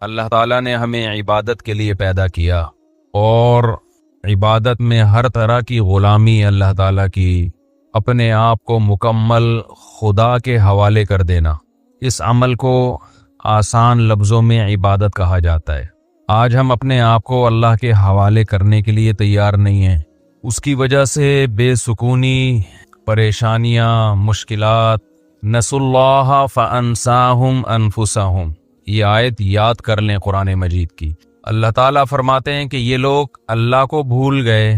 اللہ تعالیٰ نے ہمیں عبادت کے لیے پیدا کیا، اور عبادت میں ہر طرح کی غلامی اللہ تعالیٰ کی، اپنے آپ کو مکمل خدا کے حوالے کر دینا، اس عمل کو آسان لفظوں میں عبادت کہا جاتا ہے۔ آج ہم اپنے آپ کو اللہ کے حوالے کرنے کے لیے تیار نہیں ہیں، اس کی وجہ سے بے سکونی، پریشانیاں، مشکلات۔ نسوا اللہ فانساہم انفسہم، یہ آیت یاد کر لیں قرآن مجید کی۔ اللہ تعالیٰ فرماتے ہیں کہ یہ لوگ اللہ کو بھول گئے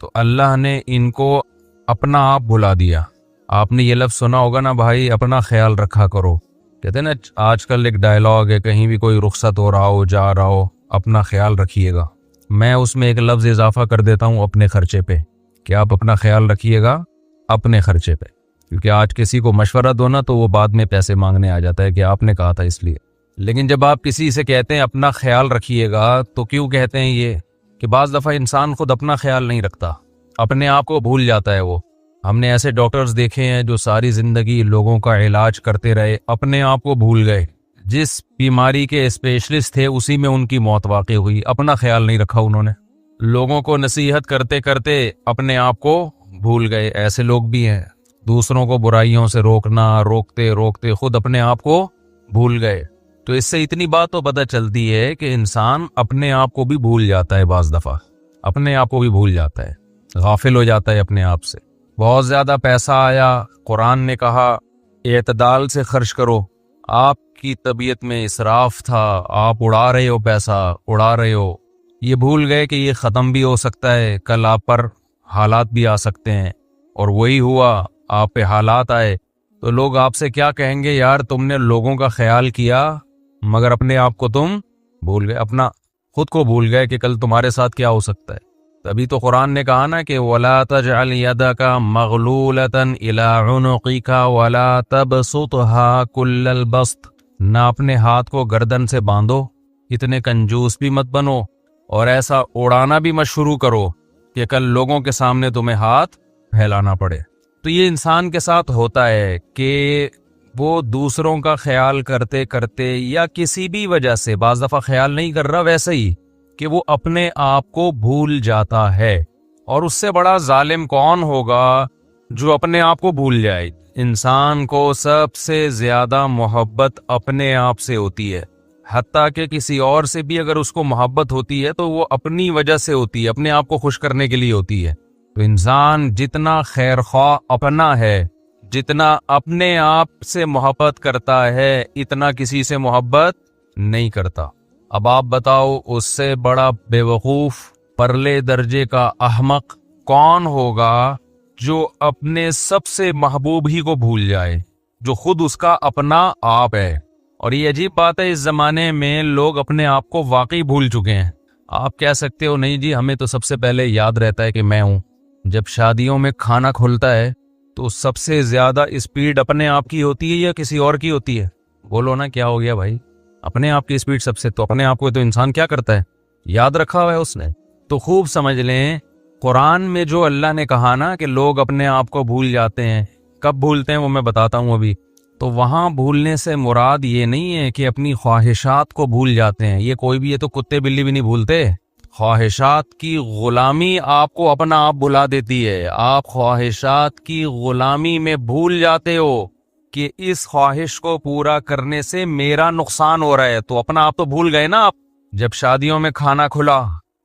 تو اللہ نے ان کو اپنا آپ بھلا دیا۔ آپ نے یہ لفظ سنا ہوگا نا بھائی، اپنا خیال رکھا کرو۔ کہتے ہیں نا آج کل ایک ڈائلاگ ہے، کہیں بھی کوئی رخصت ہو رہا ہو، جا رہا ہو، اپنا خیال رکھیے گا۔ میں اس میں ایک لفظ اضافہ کر دیتا ہوں، اپنے خرچے پہ، کہ آپ اپنا خیال رکھیے گا اپنے خرچے پہ، کیونکہ آج کسی کو مشورہ دو نا تو وہ بعد میں پیسے مانگنے آ جاتا ہے کہ آپ نے کہا تھا اس لیے۔ لیکن جب آپ کسی سے کہتے ہیں اپنا خیال رکھیے گا تو کیوں کہتے ہیں یہ؟ کہ بعض دفعہ انسان خود اپنا خیال نہیں رکھتا، اپنے آپ کو بھول جاتا ہے وہ۔ ہم نے ایسے ڈاکٹرز دیکھے ہیں جو ساری زندگی لوگوں کا علاج کرتے رہے، اپنے آپ کو بھول گئے، جس بیماری کے اسپیشلسٹ تھے اسی میں ان کی موت واقع ہوئی، اپنا خیال نہیں رکھا انہوں نے۔ لوگوں کو نصیحت کرتے کرتے اپنے آپ کو بھول گئے، ایسے لوگ بھی ہیں۔ دوسروں کو برائیوں سے روکتے روکتے خود اپنے آپ کو بھول گئے۔ تو اس سے اتنی بات تو پتہ چلتی ہے کہ انسان اپنے آپ کو بھی بھول جاتا ہے، بعض دفعہ اپنے آپ کو بھی بھول جاتا ہے، غافل ہو جاتا ہے اپنے آپ سے۔ بہت زیادہ پیسہ آیا، قرآن نے کہا اعتدال سے خرچ کرو۔ آپ کی طبیعت میں اسراف تھا، آپ اڑا رہے ہو، پیسہ اڑا رہے ہو، یہ بھول گئے کہ یہ ختم بھی ہو سکتا ہے، کل آپ پر حالات بھی آ سکتے ہیں، اور وہی ہوا، آپ پہ حالات آئے تو لوگ آپ سے کیا کہیں گے؟ یار تم نے لوگوں کا خیال کیا مگر اپنے آپ کو تم بھول گئے، اپنا خود کو بھول گئے کہ کل تمہارے ساتھ کیا ہو سکتا ہے۔ تبھی تو قرآن نے کہا نا کہ وَلَا تَجْعَلْ يَدَكَ مَغْلُولَةً إِلَىٰ عُنُقِكَ وَلَا تَبْسُطْهَا كُلَّ الْبَسْطِ، نہ اپنے ہاتھ کو گردن سے باندھو، اتنے کنجوس بھی مت بنو، اور ایسا اڑانا بھی مت شروع کرو کہ کل لوگوں کے سامنے تمہیں ہاتھ پھیلانا پڑے۔ تو یہ انسان کے ساتھ ہوتا ہے کہ وہ دوسروں کا خیال کرتے کرتے یا کسی بھی وجہ سے، بعض دفعہ خیال نہیں کر رہا ویسے ہی، کہ وہ اپنے آپ کو بھول جاتا ہے۔ اور اس سے بڑا ظالم کون ہوگا جو اپنے آپ کو بھول جائے؟ انسان کو سب سے زیادہ محبت اپنے آپ سے ہوتی ہے، حتیٰ کہ کسی اور سے بھی اگر اس کو محبت ہوتی ہے تو وہ اپنی وجہ سے ہوتی ہے، اپنے آپ کو خوش کرنے کے لیے ہوتی ہے۔ تو انسان جتنا خیر خواہ اپنا ہے، جتنا اپنے آپ سے محبت کرتا ہے، اتنا کسی سے محبت نہیں کرتا۔ اب آپ بتاؤ اس سے بڑا بے وقوف، پرلے درجے کا احمق کون ہوگا جو اپنے سب سے محبوب ہی کو بھول جائے، جو خود اس کا اپنا آپ ہے۔ اور یہ عجیب بات ہے، اس زمانے میں لوگ اپنے آپ کو واقعی بھول چکے ہیں۔ آپ کہہ سکتے ہو نہیں جی ہمیں تو سب سے پہلے یاد رہتا ہے کہ میں ہوں۔ جب شادیوں میں کھانا کھلتا ہے تو سب سے زیادہ اسپیڈ اپنے آپ کی ہوتی ہے یا کسی اور کی ہوتی ہے؟ بولو نا کیا ہو گیا بھائی؟ اپنے آپ کی اسپیڈ سب سے، تو اپنے آپ کو تو انسان کیا کرتا ہے؟ یاد رکھا ہوا ہے اس نے۔ تو خوب سمجھ لیں، قرآن میں جو اللہ نے کہا نا کہ لوگ اپنے آپ کو بھول جاتے ہیں، کب بھولتے ہیں وہ میں بتاتا ہوں ابھی۔ تو وہاں بھولنے سے مراد یہ نہیں ہے کہ اپنی خواہشات کو بھول جاتے ہیں، یہ کوئی بھی، یہ تو کتے بلی بھی نہیں بھولتے۔ خواہشات کی غلامی آپ کو اپنا آپ بھلا دیتی ہے۔ آپ خواہشات کی غلامی میں بھول جاتے ہو کہ اس خواہش کو پورا کرنے سے میرا نقصان ہو رہا ہے، تو اپنا آپ تو بھول گئے نا آپ۔ جب شادیوں میں کھانا کھلا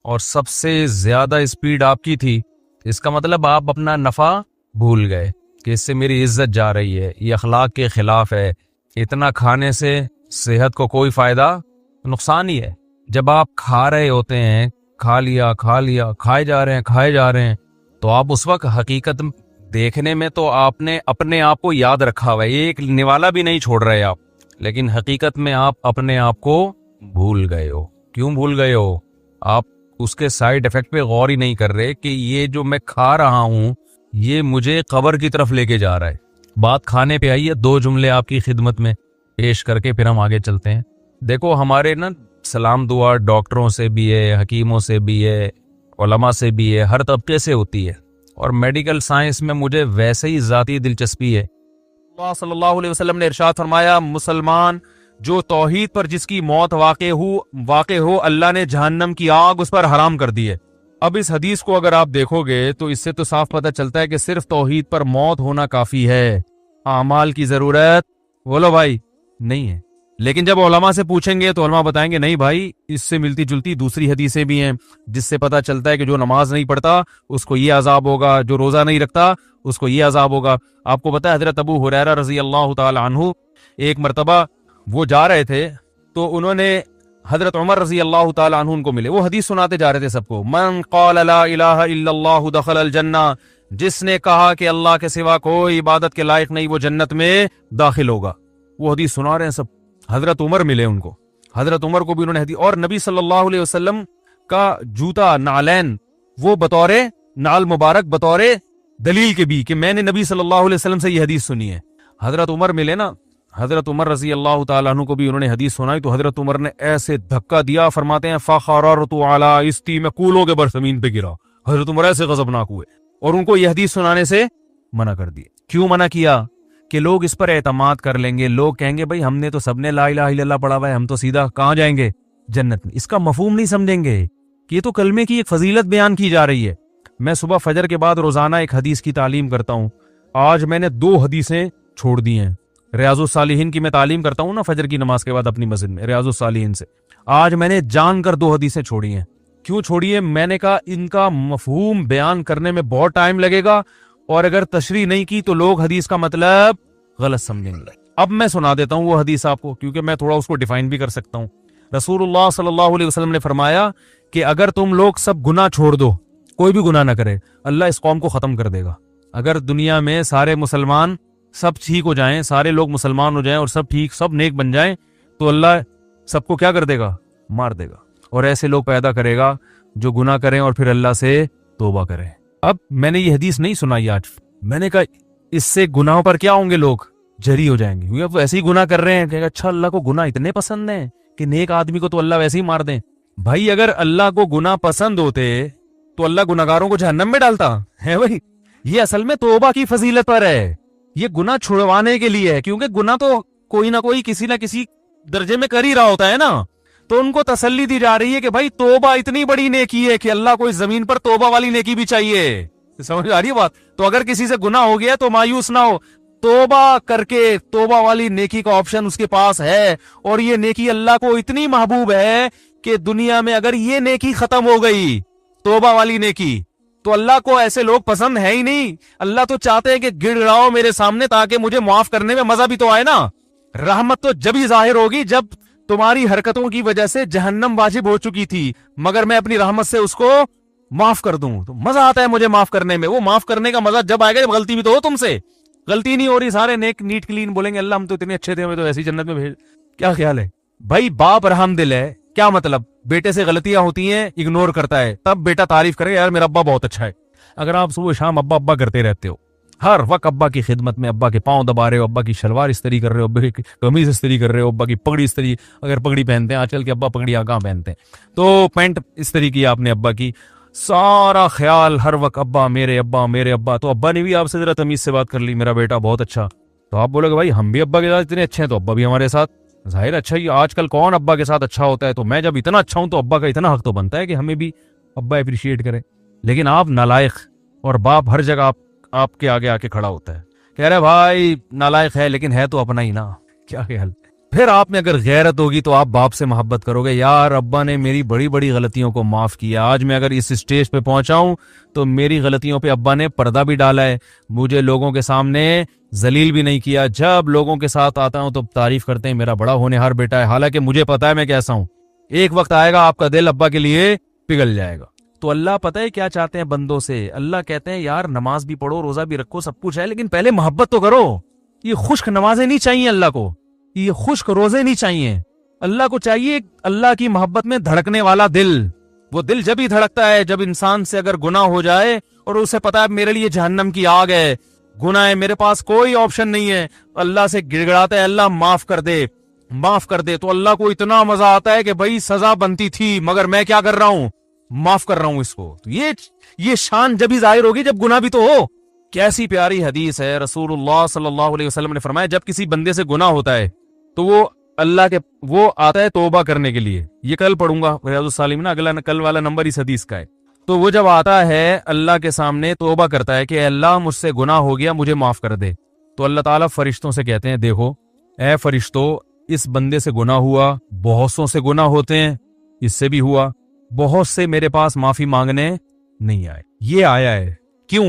اور سب سے زیادہ اسپیڈ آپ کی تھی، اس کا مطلب آپ اپنا نفع بھول گئے کہ اس سے میری عزت جا رہی ہے، یہ اخلاق کے خلاف ہے، اتنا کھانے سے صحت کو کوئی فائدہ، نقصان ہی ہے۔ جب آپ کھا رہے ہوتے ہیں، کھا لیا کھائے جا رہے ہیں، تو آپ اس وقت حقیقت دیکھنے میں تو آپ نے اپنے آپ کو یاد رکھا ہوا ہے، ایک نوالا بھی نہیں چھوڑ رہے آپ، لیکن حقیقت میں آپ اپنے آپ کو بھول گئے ہو۔ کیوں بھول گئے ہو؟ آپ اس کے سائیڈ ایفیکٹ پہ غور ہی نہیں کر رہے کہ یہ جو میں کھا رہا ہوں یہ مجھے قبر کی طرف لے کے جا رہا ہے۔ بات کھانے پہ آئی ہے، دو جملے آپ کی خدمت میں پیش کر کے پھر ہم آگے چلتے ہیں۔ دیکھو ہمارے نا سلام دعا ڈاکٹروں سے بھی ہے، حکیموں سے بھی ہے، علماء سے بھی ہے، ہر طبقے سے ہوتی ہے، اور میڈیکل سائنس میں مجھے ویسے ہی ذاتی دلچسپی ہے۔ اللہ صلی اللہ علیہ وسلم نے ارشاد فرمایا، مسلمان جو توحید پر جس کی موت واقع ہو اللہ نے جہنم کی آگ اس پر حرام کر دی ہے۔ اب اس حدیث کو اگر آپ دیکھو گے تو اس سے تو صاف پتہ چلتا ہے کہ صرف توحید پر موت ہونا کافی ہے، اعمال کی ضرورت بولو بھائی نہیں ہے۔ لیکن جب علماء سے پوچھیں گے تو علماء بتائیں گے نہیں بھائی، اس سے ملتی جلتی دوسری حدیثیں بھی ہیں جس سے پتہ چلتا ہے کہ جو نماز نہیں پڑھتا اس کو یہ عذاب ہوگا، جو روزہ نہیں رکھتا اس کو یہ عذاب ہوگا۔ آپ کو پتہ ہے حضرت ابو ہریرہ رضی اللہ تعالی عنہ ایک مرتبہ وہ جا رہے تھے تو انہوں نے حضرت عمر رضی اللہ تعالی عنہ ان کو ملے، وہ حدیث سناتے جا رہے تھے سب کو، من قال لا الہ الا اللہ دخل الجنہ، جس نے کہا کہ اللہ کے سوا کوئی عبادت کے لائق نہیں وہ جنت میں داخل ہوگا۔ وہ حدیث سنا رہے ہیں سب، حضرت عمر ملے ان کو، حضرت عمر کو بھی انہوں نے حدیث، اور نبی صلی اللہ علیہ وسلم کا جوتا نعلین وہ بطور نعل مبارک بطور دلیل کے بھی کہ میں نے نبی صلی اللہ علیہ وسلم سے یہ حدیث سنی ہے۔ حضرت عمر ملے نا، حضرت عمر رضی اللہ تعالیٰ عنہ کو بھی انہوں نے حدیث سنائی تو حضرت عمر نے ایسے دھکا دیا، فرماتے ہیں فخررت علی استی، میں کولوں کے بر زمین پہ گرا۔ حضرت عمر ایسے غضبناک ہوئے اور ان کو یہ حدیث سنانے سے منع کر دیا۔ کیوں منع کیا؟ کہ لوگ اس پر اعتماد کر لیں گے، لوگ کہیں گے بھائی ہم نے تو سب نے لا الہ الا اللہ پڑھا ہوا ہے، ہم تو سیدھا کہاں جائیں گے؟ جنت میں۔ اس کا مفہوم نہیں سمجھیں گے کہ یہ تو کلمے کی ایک فضیلت بیان کی جا رہی ہے۔ میں صبح فجر کے بعد روزانہ ایک حدیث کی تعلیم کرتا ہوں، آج میں نے 2 حدیثیں چھوڑ دی ہیں۔ ریاض الصالحین کی میں تعلیم کرتا ہوں نا فجر کی نماز کے بعد اپنی مسجد میں، ریاض الصالحین سے آج میں نے جان کر 2 حدیثیں چھوڑی ہیں۔ کیوں چھوڑی ہے؟ میں نے کہا ان کا مفہوم بیان کرنے میں بہت ٹائم لگے گا اور اگر تشریح نہیں کی تو لوگ حدیث کا مطلب غلط سمجھیں گے۔ اب میں سنا دیتا ہوں وہ حدیث آپ کو، کیونکہ میں تھوڑا اس کو ڈیفائن بھی کر سکتا ہوں۔ رسول اللہ صلی اللہ علیہ وسلم نے فرمایا کہ اگر تم لوگ سب گناہ چھوڑ دو، کوئی بھی گناہ نہ کرے، اللہ اس قوم کو ختم کر دے گا۔ اگر دنیا میں سارے مسلمان سب ٹھیک ہو جائیں، سارے لوگ مسلمان ہو جائیں اور سب ٹھیک سب نیک بن جائیں تو اللہ سب کو کیا کر دے گا؟ مار دے گا، اور ایسے لوگ پیدا کرے گا جو گناہ کریں اور پھر اللہ سے توبہ کریں۔ اب میں نے یہ حدیث نہیں سنائی آج، میں نے کہا اس سے گناہوں پر کیا ہوں گے، لوگ جری ہو جائیں گے، کیونکہ اب ایسے ہی گناہ کر رہے ہیں کہ اچھا اللہ کو گناہ اتنے پسند ہیں کہ نیک آدمی کو تو اللہ ویسے ہی مار دیں۔ بھائی اگر اللہ کو گناہ پسند ہوتے تو اللہ گناہگاروں کو جہنم میں ڈالتا ہے؟ بھائی یہ اصل میں توبہ کی فضیلت پر ہے، یہ گناہ چھڑوانے کے لیے ہے، کیونکہ گناہ تو کوئی نہ کوئی کسی نہ کسی درجے میں کر ہی رہا ہوتا ہے نا، تو ان کو تسلی دی جا رہی ہے کہ بھائی توبہ اتنی بڑی نیکی ہے کہ اللہ کو اس زمین پر توبہ والی نیکی بھی چاہیے۔ سمجھ آ رہی ہے بات؟ تو اگر کسی سے گناہ ہو گیا تو مایوس نہ ہو، توبہ کر کے توبہ والی نیکی کا آپشن اس کے پاس ہے، اور یہ نیکی اللہ کو اتنی محبوب ہے کہ دنیا میں اگر یہ نیکی ختم ہو گئی توبہ والی نیکی تو اللہ کو ایسے لوگ پسند ہے ہی نہیں۔ اللہ تو چاہتے ہیں کہ گڑ گڑاؤ میرے سامنے تاکہ مجھے معاف کرنے میں مزہ بھی تو آئے نا۔ رحمت تو جب ہی ظاہر ہوگی جب تمہاری حرکتوں کی وجہ سے جہنم واجب ہو چکی تھی، مگر میں اپنی رحمت سے اس کو معاف کر دوں تو مزہ آتا ہے مجھے معاف کرنے میں۔ وہ معاف کرنے کا مزہ جب آئے گا جب غلطی بھی تو ہو تم سے، غلطی نہیں ہو رہی، سارے نیک نیٹ کلین بولیں گے اللہ ہم تو اتنے اچھے تھے ہمیں تو ایسی جنت میں بھیج۔ کیا خیال ہے بھائی؟ باپ رحم دل ہے، کیا مطلب؟ بیٹے سے غلطیاں ہوتی ہیں اگنور کرتا ہے، تب بیٹا تعریف کرے یار میرا ابا بہت اچھا ہے۔ اگر آپ صبح شام ابا ابا کرتے رہتے ہو، ہر وقت ابا کی خدمت میں، ابا کے پاؤں دبا رہے ہو، ابا کی شلوار استری کر رہے ہو، ابا کی قمیض استری کر رہے ہو، ابا کی پگڑی استری، اگر پگڑی پہنتے ہیں آج کل کے ابا پگڑیاں کہاں پہنتے ہیں، تو پینٹ استری کی آپ نے ابا کی، سارا خیال ہر وقت ابا میرے ابا میرے ابا، تو ابا نے بھی آپ سے ذرا تمیز سے بات کر لی میرا بیٹا بہت اچھا، تو آپ بولے گا بھائی ہم بھی ابا کے ساتھ اتنے اچھے ہیں تو ابا بھی ہمارے ساتھ ظاہر اچھا ہی۔ آج کل کون ابا کے ساتھ اچھا ہوتا ہے؟ تو میں جب اتنا اچھا ہوں تو ابا کا اتنا حق تو بنتا ہے کہ ہمیں بھی ابا اپریشیٹ کرے۔ لیکن آپ نالائق، اور باپ ہر جگہ آپ کے آگے آ کے کھڑا ہوتا ہے، کہہ رہے بھائی نالائق ہے لیکن ہے تو اپنا ہی نا۔ کیا خیال؟ پھر آپ میں اگر غیرت ہوگی تو آپ باپ سے محبت کرو گے، یار ابا نے میری بڑی بڑی غلطیوں کو معاف کیا، آج میں اگر اس اسٹیج پہ پہنچا ہوں تو میری غلطیوں پہ ابا نے پردہ بھی ڈالا ہے، مجھے لوگوں کے سامنے ذلیل بھی نہیں کیا، جب لوگوں کے ساتھ آتا ہوں تو تعریف کرتے ہیں میرا بڑا ہونہار بیٹا ہے، حالانکہ مجھے پتا ہے میں کیسا ہوں۔ ایک وقت آئے گا آپ کا دل ابا کے لیے پگھل جائے گا۔ تو اللہ پتہ ہے کیا چاہتے ہیں بندوں سے؟ اللہ کہتے ہیں یار نماز بھی پڑھو، روزہ بھی رکھو، سب کچھ ہے، لیکن پہلے محبت تو کرو۔ یہ خشک نمازیں نہیں چاہیے اللہ کو، یہ خشک روزے نہیں چاہیے، اللہ کو چاہیے اللہ کی محبت میں دھڑکنے والا دل۔ وہ دل جب ہی دھڑکتا ہے جب انسان سے اگر گناہ ہو جائے اور اسے پتا ہے میرے لیے جہنم کی آگ ہے، گناہ ہے، میرے پاس کوئی آپشن نہیں ہے، اللہ سے گڑ گڑاتا ہے اللہ معاف کر دے معاف کر دے، تو اللہ کو اتنا مزہ آتا ہے کہ بھائی سزا بنتی تھی مگر میں کیا کر رہا ہوں؟ معاف کر رہا ہوں اس کو۔ تو یہ شان جب ہی ظاہر ہوگی جب گناہ بھی تو ہو۔ کیسی پیاری حدیث ہے، رسول اللہ صلی اللہ علیہ وسلم نے فرمایا جب کسی بندے سے گناہ ہوتا ہے تو وہ اللہ کے وہ آتا ہے توبہ کرنے کے لیے، یہ کل پڑھوں گا ریاض الصالحین نا، اگلا کل والا نمبر اس حدیث کا ہے. تو وہ جب آتا ہے اللہ کے سامنے توبہ کرتا ہے کہ اے اللہ مجھ سے گناہ ہو گیا، مجھے معاف کر دے، تو اللہ تعالیٰ فرشتوں سے کہتے ہیں دیکھو اے فرشتوں، اس بندے سے گناہ ہوا، بہت سوں سے گناہ ہوتے ہیں، اس سے بھی ہوا، بہت سے میرے پاس معافی مانگنے نہیں آئے، یہ آیا ہے. کیوں؟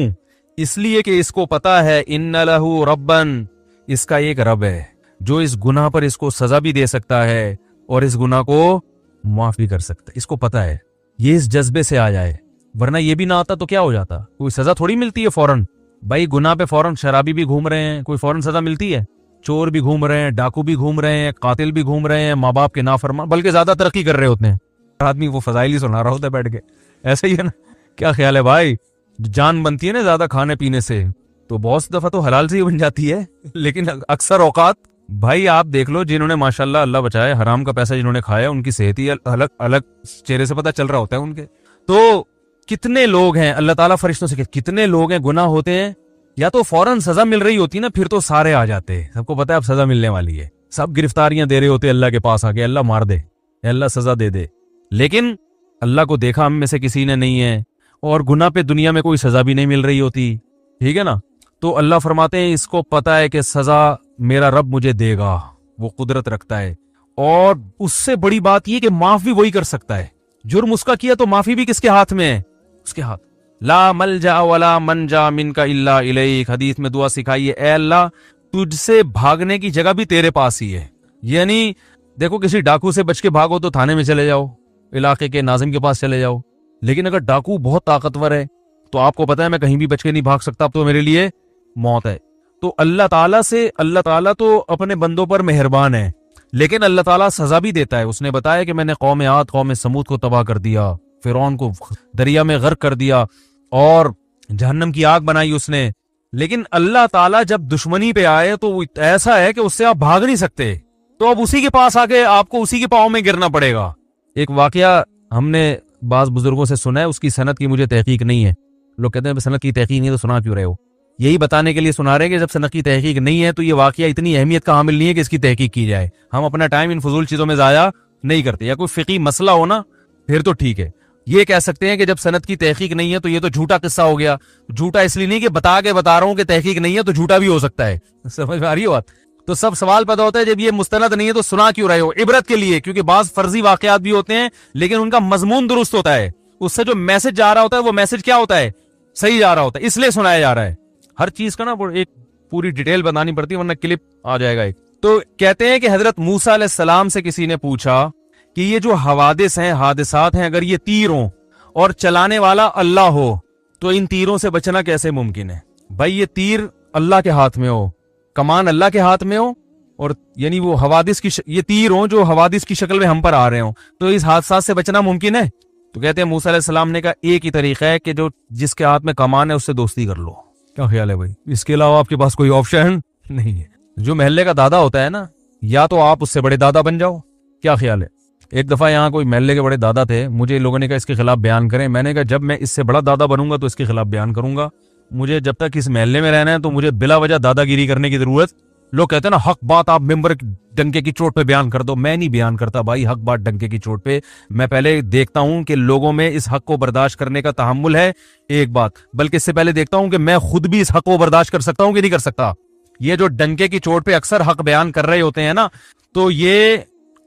اس لیے کہ اس کو پتا ہے ان لہ ربن، اس کا ایک رب ہے جو اس گناہ پر اس کو سزا بھی دے سکتا ہے اور اس گناہ کو معاف بھی کر سکتا ہے. اس کو پتا ہے، یہ اس جذبے سے آ جائے، ورنہ یہ بھی نہ آتا تو کیا ہو جاتا؟ کوئی سزا تھوڑی ملتی ہے فوراً. بھائی گناہ پہ فوراً شرابی بھی گھوم رہے ہیں، کوئی فوراً سزا ملتی ہے؟ چور بھی گھوم رہے ہیں، ڈاکو بھی گھوم رہے ہیں، قاتل بھی گھوم رہے ہیں، ماں باپ کے نافرمان، بلکہ زیادہ ترقی کر رہے ہوتے ہیں. آدمی وہ فضائل ہی سنا رہا ہوتا ہے بیٹھ کے. ایسا ہی ہے نا؟ کیا خیال ہے بھائی؟ جان بنتی ہے نا زیادہ کھانے پینے سے، تو بہت سی دفعہ تو حلال سے ہی بن جاتی ہے، لیکن اکثر اوقات بھائی آپ دیکھ لو جنہوں نے ماشاءاللہ اللہ بچائے حرام کا پیسہ جنہوں نے کھایا، ان کی صحت ہی الگ الگ چہرے سے پتہ چل رہا ہوتا ہے ان کے. تو کتنے لوگ ہیں، اللہ تعالیٰ فرشتوں سے کتنے لوگ ہیں گناہ ہوتے ہیں، یا تو فوراً سزا مل رہی ہوتی نا، پھر تو سارے آ جاتے، سب کو پتا ہے اب سزا ملنے والی ہے، سب گرفتاریاں دے رہے ہوتے اللہ کے پاس آ کے، اللہ مار دے، اللہ سزا دے دے. لیکن اللہ کو دیکھا ہم میں سے کسی نے نہیں ہے، اور گناہ پہ دنیا میں کوئی سزا بھی نہیں مل رہی ہوتی، ٹھیک ہے نا؟ تو اللہ فرماتے ہیں اس کو پتا ہے کہ سزا میرا رب مجھے دے گا، وہ قدرت رکھتا ہے، اور اس سے بڑی بات یہ کہ معاف بھی وہی کر سکتا ہے. جرم اس کا کیا تو معافی بھی کس کے ہاتھ میں ہے؟ اس کے ہاتھ. لا ملجا ولا منجا منک الا الیک، حدیث میں دعا سکھائی ہے، اے اللہ تجھ سے بھاگنے کی جگہ بھی تیرے پاس ہی ہے. یعنی دیکھو کسی ڈاکو سے بچ کے بھاگو تو تھانے میں چلے جاؤ، علاقے کے ناظم کے پاس چلے جاؤ، لیکن اگر ڈاکو بہت طاقتور ہے تو آپ کو پتا ہے میں کہیں بھی بچ کے نہیں بھاگ سکتا، اب تو میرے لیے موت ہے. تو اللہ تعالیٰ تو اپنے بندوں پر مہربان ہے، لیکن اللہ تعالیٰ سزا بھی دیتا ہے. اس نے بتایا کہ میں نے قوم عاد قوم سمود کو تباہ کر دیا، فرعون کو دریا میں غرق کر دیا اور جہنم کی آگ بنائی اس نے. لیکن اللہ تعالیٰ جب دشمنی پہ آئے تو ایسا ہے کہ اس سے آپ بھاگ نہیں سکتے، تو اب اسی کے پاس آ کے آپ کو اسی کے پاؤں میں گرنا پڑے گا. ایک واقعہ ہم نے بعض بزرگوں سے سنا ہے، اس کی سند کی مجھے تحقیق نہیں ہے. لوگ کہتے ہیں سند کی تحقیق نہیں تو سنا کیوں رہے ہو؟ یہی بتانے کے لیے سنا رہے ہیں کہ جب سند کی تحقیق نہیں ہے تو یہ واقعہ اتنی اہمیت کا حامل نہیں ہے کہ اس کی تحقیق کی جائے. ہم اپنا ٹائم ان فضول چیزوں میں ضائع نہیں کرتے. یا کوئی فقہی مسئلہ ہو نا پھر تو ٹھیک ہے، یہ کہہ سکتے ہیں کہ جب سند کی تحقیق نہیں ہے تو یہ تو جھوٹا قصہ ہو گیا. جھوٹا اس لیے نہیں کہ بتا رہا ہوں کہ تحقیق نہیں ہے تو جھوٹا بھی ہو سکتا ہے. سمجھ میں آ رہی ہے بات؟ تو سب سوال پیدا ہوتا ہے جب یہ مستند نہیں ہے تو سنا کیوں رہے ہو؟ عبرت کے لیے، کیونکہ بعض فرضی واقعات بھی ہوتے ہیں لیکن ان کا مضمون درست ہوتا ہے، اس سے جو میسج جا رہا ہوتا ہے وہ میسج کیا ہوتا ہے؟ صحیح جا رہا ہوتا ہے، اس لیے سنایا جا رہا ہے. ہر چیز کا نا ایک پوری ڈیٹیل بتانی پڑتی ہے ورنہ کلپ آ جائے گا ایک. تو کہتے ہیں کہ حضرت موسیٰ علیہ السلام سے کسی نے پوچھا کہ یہ جو حوادث ہیں، حادثات ہیں، اگر یہ تیر ہوں اور چلانے والا اللہ ہو تو ان تیروں سے بچنا کیسے ممکن ہے؟ بھائی یہ تیر اللہ کے ہاتھ میں ہو، کمان اللہ کے ہاتھ میں ہو، اور یعنی وہ حوادث کی یہ تیر ہوں جو حوادث کی شکل میں ہم پر آ رہے ہوں، تو اس حادثات سے بچنا ممکن ہے؟ تو کہتے ہیں موسیٰ علیہ السلام نے کہا ایک ہی طریقہ ہے کہ جو جس کے ہاتھ میں کمان ہے اس سے دوستی کر لو. کیا خیال ہے بھائی؟ اس کے علاوہ آپ کے پاس کوئی آپشن نہیں ہے. جو محلے کا دادا ہوتا ہے نا، یا تو آپ اس سے بڑے دادا بن جاؤ. کیا خیال ہے؟ ایک دفعہ یہاں کوئی محلے کے بڑے دادا تھے، مجھے لوگوں نے کہا اس کے خلاف بیان کریں. میں نے کہا جب میں اس سے بڑا دادا بنوں گا تو اس کے خلاف بیان کروں گا. مجھے جب تک اس محلے میں رہنا ہے تو مجھے بلا وجہ دادا گیری کرنے کی ضرورت. لوگ کہتے ہیں نا حق بات آپ ممبر ڈنکے کی چوٹ پہ بیان کر دو. میں نہیں بیان کرتا بھائی حق بات ڈنکے کی چوٹ پہ. میں پہلے دیکھتا ہوں کہ لوگوں میں اس حق کو برداشت کرنے کا تحمل ہے، ایک بات، بلکہ اس سے پہلے دیکھتا ہوں کہ میں خود بھی اس حق کو برداشت کر سکتا ہوں کہ نہیں کر سکتا. یہ جو ڈنکے کی چوٹ پہ اکثر حق بیان کر رہے ہوتے ہیں نا، تو یہ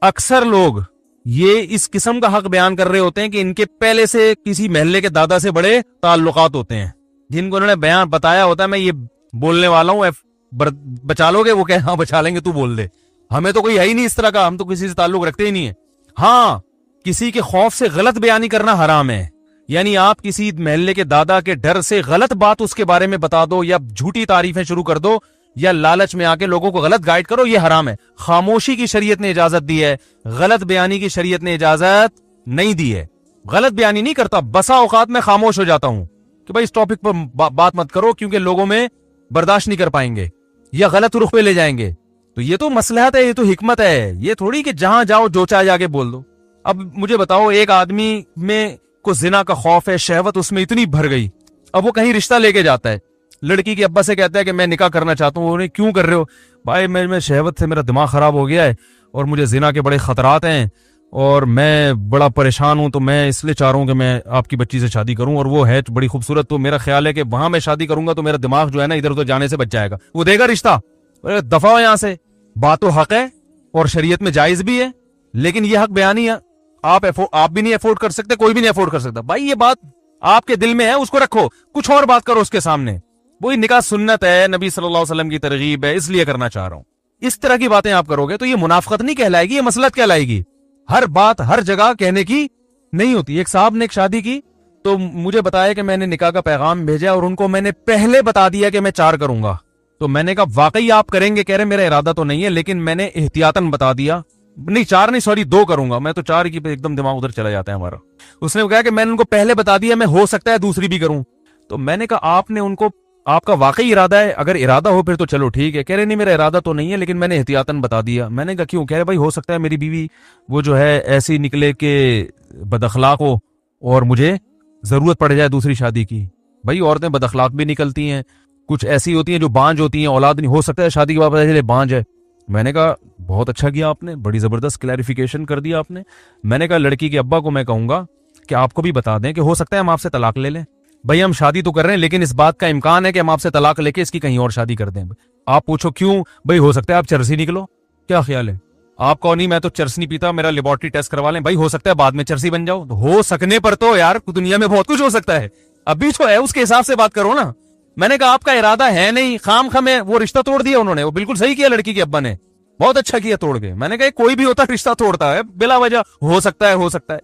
اکثر لوگ یہ اس قسم کا حق بیان کر رہے ہوتے ہیں کہ ان کے پہلے سے کسی محلے کے دادا سے بڑے تعلقات ہوتے ہیں جن کو انہوں نے بیان بتایا ہوتا ہے میں یہ بولنے والا ہوں، بچا لو گے؟ وہ کہ ہاں بچا لیں گے، تو بول دے. ہمیں تو کوئی ہے ہی نہیں اس طرح کا، ہم تو کسی سے تعلق رکھتے ہی نہیں ہے. ہاں کسی کے خوف سے غلط بیانی کرنا حرام ہے، یعنی آپ کسی محلے کے دادا کے ڈر سے غلط بات اس کے بارے میں بتا دو یا جھوٹی تعریفیں شروع کر دو یا لالچ میں آ کے لوگوں کو غلط گائیڈ کرو، یہ حرام ہے. خاموشی کی شریعت نے اجازت دی ہے، غلط بیانی کی شریعت نے اجازت نہیں دی ہے. غلط بیانی نہیں کرتا، بسا اوقات میں خاموش ہو جاتا ہوں کہ بھائی اس ٹاپک پر بات مت کرو کیونکہ لوگوں میں برداشت نہیں کر پائیں گے یا غلط رخ پہ لے جائیں گے. تو یہ تو مصلحت ہے، یہ تو حکمت ہے، یہ تھوڑی کہ جہاں جاؤ جو چاہے جا کے بول دو. اب مجھے بتاؤ ایک آدمی میں کو زنا کا خوف ہے، شہوت اس میں اتنی بھر گئی، اب وہ کہیں رشتہ لے کے جاتا ہے، لڑکی کے ابا سے کہتا ہے کہ میں نکاح کرنا چاہتا ہوں. کیوں کر رہے ہو؟ بھائی میں شہوت سے میرا دماغ خراب ہو گیا ہے اور مجھے زنا کے بڑے خطرات ہیں اور میں بڑا پریشان ہوں، تو میں اس لیے چاہ رہا ہوں کہ میں آپ کی بچی سے شادی کروں، اور وہ ہے بڑی خوبصورت، تو میرا خیال ہے کہ وہاں میں شادی کروں گا تو میرا دماغ جو ہے نا ادھر ادھر جانے سے بچ جائے گا، وہ دے گا رشتہ؟ دفع ہو یہاں سے، بات و حق ہے اور شریعت میں جائز بھی ہے، لیکن یہ حق بیانی ہے آپ بھی نہیں افورڈ کر سکتے، کوئی بھی نہیں افورڈ کر سکتا۔ بھائی یہ بات آپ کے دل میں ہے، اس کو رکھو، کچھ اور بات کرو اس کے سامنے۔ وہی نکاح سنت ہے، نبی صلی اللہ علیہ وسلم کی ترغیب ہے، اس لیے کرنا چاہ رہا ہوں۔ اس طرح کی باتیں آپ کرو گے تو یہ منافقت نہیں کہلائے گی، یہ مصلحت کہلائے گی۔ ہر بات ہر جگہ کہنے کی نہیں ہوتی۔ ایک صاحب نے ایک شادی کی تو مجھے بتایا کہ میں نے نکاح کا پیغام بھیجا اور ان کو میں نے پہلے بتا دیا کہ میں 4 کروں گا، تو میں نے کہا واقعی آپ کریں گے؟ کہہ رہے میرا ارادہ تو نہیں ہے لیکن میں نے احتیاطاً بتا دیا، نہیں 4 نہیں سوری 2 کروں گا۔ میں تو 4 کی ایک دم دماغ ادھر چلا جاتا ہے ہمارا۔ اس نے کہا کہ میں نے ان کو پہلے بتا دیا، میں ہو سکتا ہے دوسری بھی کروں۔ تو میں نے کہا آپ نے ان کو، آپ کا واقعی ارادہ ہے؟ اگر ارادہ ہو پھر تو چلو ٹھیک ہے۔ کہہ رہے نہیں میرا ارادہ تو نہیں ہے لیکن میں نے احتیاطاً بتا دیا۔ میں نے کہا کیوں؟ کہہ رہے بھائی ہو سکتا ہے میری بیوی وہ جو ہے ایسی نکلے کہ بد اخلاق ہو اور مجھے ضرورت پڑ جائے دوسری شادی کی۔ بھائی عورتیں بد اخلاق بھی نکلتی ہیں، کچھ ایسی ہوتی ہیں جو بانج ہوتی ہیں، اولاد نہیں ہو سکتا ہے شادی کے بعد پتہ چلے بانج ہے۔ میں نے کہا بہت اچھا کیا آپ نے، بڑی زبردست کلیریفیکیشن کر دیا آپ نے۔ میں نے کہا لڑکی کے ابا کو میں کہوں گا کہ آپ کو بھی بتا دیں کہ ہو سکتا ہے ہم آپ سے طلاق لے لیں۔ بھائی ہم شادی تو کر رہے ہیں لیکن اس بات کا امکان ہے کہ ہم آپ سے طلاق لے کے اس کی کہیں اور شادی کر دیں۔ آپ پوچھو کیوں؟ بھائی ہو سکتا ہے آپ چرسی نکلو، کیا خیال ہے؟ آپ کو نہیں میں تو چرس نہیں پیتا، میرا لیبارٹری ٹیسٹ کروا لیں۔ بھائی ہو سکتا ہے بعد میں چرسی بن جاؤ، ہو سکنے پر تو یار دنیا میں بہت کچھ ہو سکتا ہے، ابھی جو ہے اس کے حساب سے بات کرو نا۔ میں نے کہا آپ کا ارادہ ہے نہیں، خام خام ہے، وہ رشتہ توڑ دیا انہوں نے، وہ بالکل صحیح کیا لڑکی کے ابا نے، بہت اچھا کیا توڑ کے۔ میں نے کہا کوئی بھی ہوتا رشتہ توڑتا ہے بلا وجہ، ہو سکتا ہے ہو سکتا ہے۔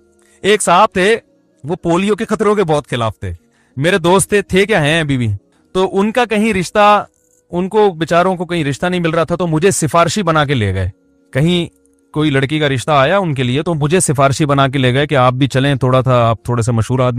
ایک صاحب تھے وہ پولیو کے خطروں کے بہت خلاف تھے، میرے دوست تھے کیا ہیں ابھی بھی، تو ان کا کہیں رشتہ، ان کو بیچاروں کو کہیں رشتہ نہیں مل رہا تھا تو مجھے سفارشی بنا کے لے گئے۔ کہیں کوئی لڑکی کا رشتہ آیا ان کے لیے تو مجھے سفارشی بنا کے لے گئے کہ آپ بھی چلیں، تھوڑا تھا آپ تھوڑے سے مشہور آدمی